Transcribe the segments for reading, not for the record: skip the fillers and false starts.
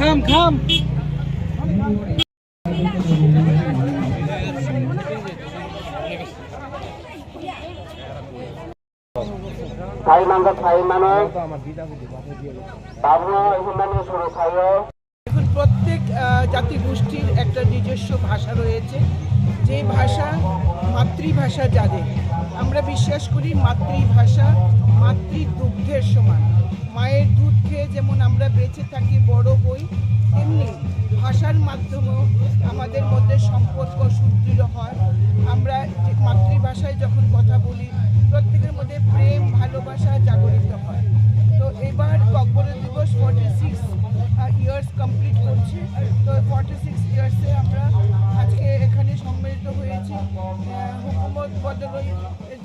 খাম প্রত্যেক জাতি গোষ্ঠীর একটা নিজস্ব ভাষা রয়েছে, যে ভাষা মাতৃভাষা যাদের, আমরা বিশ্বাস করি মাতৃভাষা মাতৃদুগ্ধের সমান। মায়ের দুধ খেয়ে যেমন আমরা বেঁচে থাকি, বড় হই, তেমনি ভাষার মাধ্যমেও আমাদের মধ্যে সম্পর্ক সুদৃঢ় হয়। আমরা মাতৃভাষায় যখন কথা বলি প্রত্যেকের মধ্যে প্রেম ভালোবাসা জাগরিত হয়। তো এবার ককবরক দিবস 46 ইয়ার্স কমপ্লিট করছে। তো 46 ইয়ার্সে আমরা আজকে এখানে সম্মিলিত হয়েছি। হুকুমত বদলই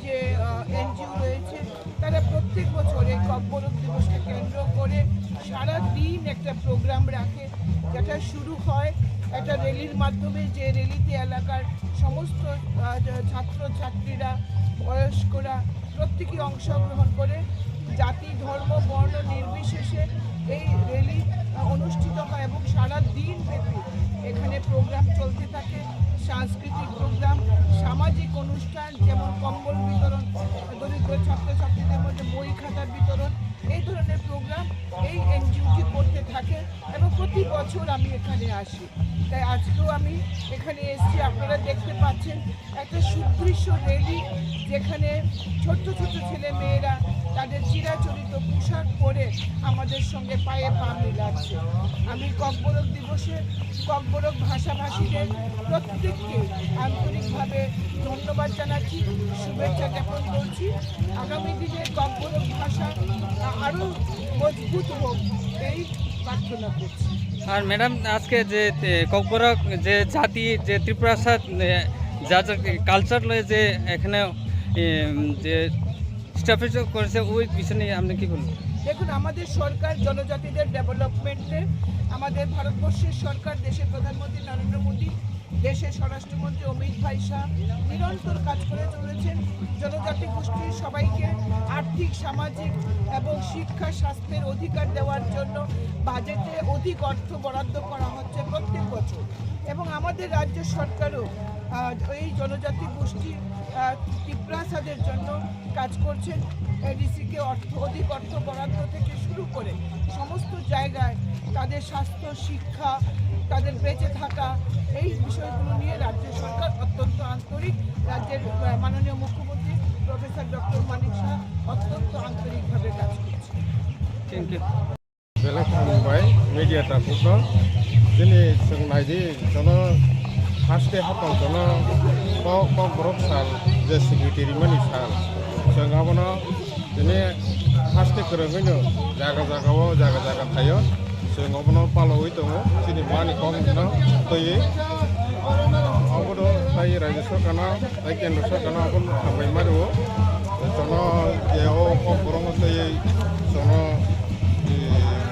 যে এনজিও রয়েছে তারা প্রত্যেক বছর এই ককবরক দিবসকে কেন্দ্র করে সারা দিন একটা প্রোগ্রাম রাখে, যেটা শুরু হয় একটা র্যালির মাধ্যমে, যে র্যালিতে এলাকার সমস্ত ছাত্রছাত্রীরা বয়স্করা প্রত্যেকেই অংশগ্রহণ করে। জাতি ধর্ম বর্ণ নির্বিশেষে এই র্যালি অনুষ্ঠিত হয় এবং সারা দিন ব্যাপী এখানে প্রোগ্রাম চলতে থাকে। সাংস্কৃতিক প্রোগ্রাম, সামাজিক অনুষ্ঠান যেমন কম্বল বিতরণ, দরিদ্র ছাত্রছাত্রীদের মধ্যে বই খাতার বিতরণ, এই ধরনের প্রোগ্রাম এই এনজিওটি করতে থাকে এবং প্রতি বছর আমি এখানে আসি। তাই আজকেও আমি এখানে এসেছি। আপনারা দেখতে পাচ্ছেন একটা সুদৃশ্য র্যালি, যেখানে ছোট্ট ছোট্ট ছেলে মেয়েরা তাদের চিরাচরিত পোশাক পরে আমাদের সঙ্গে পায়ে পা মিলাচ্ছে। আমি ককবরক দিবসে ককবরক ভাষাভাষীদের প্রত্যেককে আন্তরিকভাবে ধন্যবাদ জানাচ্ছি, শুভেচ্ছা জ্ঞাপন করছি। আগামী দিনে ককবরক ভাষা আরও মজবুত হোক এই প্রার্থনা করছি। আর ম্যাডাম, আজকে যে ককবরক যে জাতি যে ত্রিপুরাসাদ যা যা কালচার লয়ে যে এখানে যে স্টাফেজ করেছে ওই বিষয় নিয়ে আপনি কি বলবেন? দেখুন, আমাদের সরকার জনজাতিদের ডেভেলপমেন্টে, আমাদের ভারতবর্ষের সরকার, দেশের প্রধানমন্ত্রী নরেন্দ্র মোদী, দেশের স্বরাষ্ট্রমন্ত্রী অমিত ভাই শাহ নিরন্তর কাজ করে চলেছেন। জনজাতি গোষ্ঠীর সবাইকে আর্থিক, সামাজিক এবং শিক্ষা স্বাস্থ্যের অধিকার দেওয়ার জন্য বাজেটে অধিক অর্থ বরাদ্দ করা হচ্ছে প্রত্যেক বছর। এবং আমাদের রাজ্য সরকারও এই জনজাতি গোষ্ঠী ত্রিপুরাসাদের জন্য কাজ করছেন। এডিসিকে অধিক অর্থ বরাদ্দ থেকে শুরু করে সমস্ত জায়গায় তাদের স্বাস্থ্য, শিক্ষা, তাদের বেঁচে থাকা, এই বিষয়গুলো নিয়ে রাজ্য সরকার অত্যন্ত আন্তরিক। রাজ্যের মাননীয় মুখ্যমন্ত্রী প্রফেসর ডক্টর মানিক শাহ অত্যন্ত আন্তরিকভাবে কাজ করছে। Thank you. বেলেগ खुलुमबाय मिडियाफोरखौ दिनै जों नायदि जोङो फार्स्ट डे हाथाव जोङो ककबरक साल जे सेक्रेटारिमोननि साल जों गाबोनो दिनै फार्स्ट डे गोरोबैनो जायगा जायगा थायो जों गाबोनो पालौयै दङ दिनै मानि कमनो फैयो आवबो दायो रायजो सरकारना दायो केन्द्र सरकारना आवबो थांबाय मारो जोङो जेयाव ककबरक थायो जोङो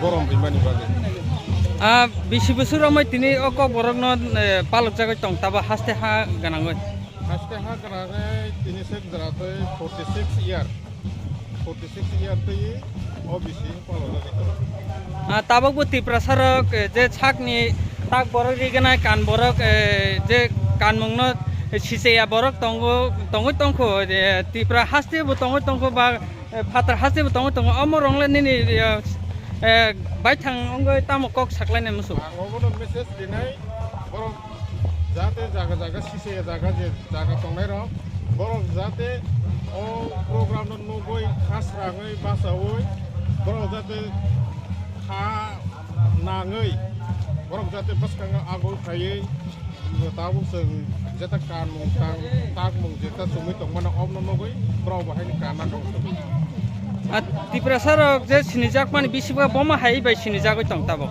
गरम बिमानि बागै बेसे बोसोराव मै दिनै ककबरक पालक जागै दं ताबा हास्ते हा गानाङै हास्ते हा गानाङै दिनैसो जाराथै 46 इयार तै ओबिसि पालक जागै ताबाबो ত্রিপুরাসারক যে ছাকনি তাক বরক রিগনাय কান বরক যে কানমুংनो सिसेया बरक तंगै तंखो ত্রিপুরা हास्तेबो तंगै बा फातार हास्तेबो तंगै अमरंले नि बाय थां अंगै तामो कक साकलायनाय मोसौ आंबो मेसेज दिनै बरक जाहाथे जागा सिसेया जागा जे जागा तंनाय र बरक जाहाथे ओ प्रोग्राम नगै खासराङै बासावै बरक जाहाथे खा नाङै बरक जाहाथे बसखाङा आगौ थायै ताबो जों जेता कान मुं ताक मुं जेता सुमै तंमाना अमनो नगै ब्राव बाहायनि काना दं ত্রিপুরাসারক যে सिनिजाक माने बिसिबा बमा हाय बाय सिनिजागै दं ताबो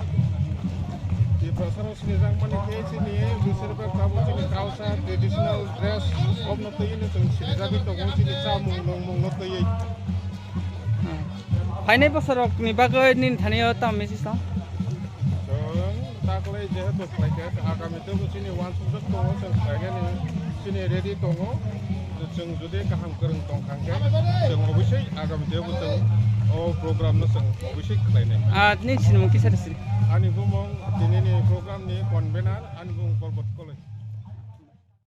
ত্রিপুরাসারক सिनिजाक माने केसिनि बिसोरबो काबो जोंनि कालचार ट्रेडिशनल ड्रेस अमनो तैनो जों सिनिजागै दं जोंनि चामुं नंमोंनो तैयै फायनाय बोसोरकनि बागै निन थानायाव ताम मेसेज दं जों दाखलै जेहेतु फ्लाइट आगामी तेवबो जोंनि वान सब्जेक्ट दङ जों फ्लाइटनि जोंनि रेडि दङ जों जुदि गाहाम गोरों दंखांगोन जों अबयस्से आगामी तेवबो जों अ प्रग्रामनो जों अबयस्से खालायनाय निन सिनमुं किसारसिन आंनि बुंमुं दिनैनि प्रग्रामनि कनभेनार आंनि बुं बरबत कलेज